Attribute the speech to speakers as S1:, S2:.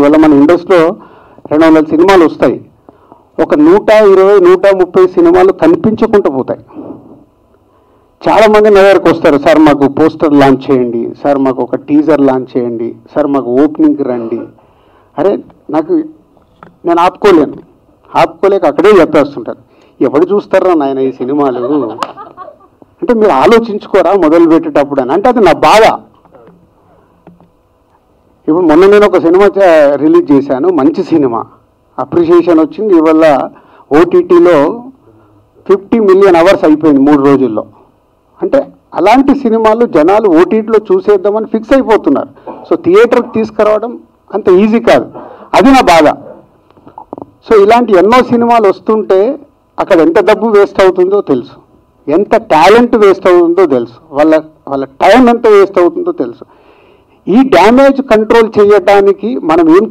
S1: ఇవాళ మన ఇండస్ట్రీలో 200 సినిమాలు వస్తాయి, ఒక 120-130 సినిమాలు కనిపించకుండా పోతాయి. చాలామంది నా దగ్గరకు వస్తారు, సార్ మాకు పోస్టర్ లాంచ్ చేయండి, సార్ మాకు ఒక టీజర్ లాంచ్ చేయండి, సార్ మాకు ఓపెనింగ్కి రండి. అరే నేను ఆపుకోలేక అక్కడే చెప్పేస్తుంటారు, ఎవరు చూస్తారా నాయన ఈ సినిమాలు అంటే మీరు ఆలోచించుకోరా మొదలు పెట్టేటప్పుడు అని. అంటే అది నా బాధ. ఇప్పుడు మొన్న నేను ఒక సినిమా రిలీజ్ చేశాను, మంచి సినిమా, అప్రిషియేషన్ వచ్చింది. ఇవాళ ఓటీటీలో 50 మిలియన్ అవర్స్ అయిపోయింది 3 రోజుల్లో. అంటే అలాంటి సినిమాలు జనాలు ఓటీటీలో చూసేద్దామని ఫిక్స్ అయిపోతున్నారు. సో థియేటర్కి తీసుకురావడం అంత ఈజీ కాదు, అది నా బాధ. సో ఇలాంటి ఎన్నో సినిమాలు వస్తుంటే అక్కడ ఎంత డబ్బు వేస్ట్ అవుతుందో తెలుసు, ఎంత టాలెంట్ వేస్ట్ అవుతుందో తెలుసు, వాళ్ళ టైం ఎంత వేస్ట్ అవుతుందో తెలుసు. ఈ డ్యామేజ్ కంట్రోల్ చేయడానికి మనం ఏం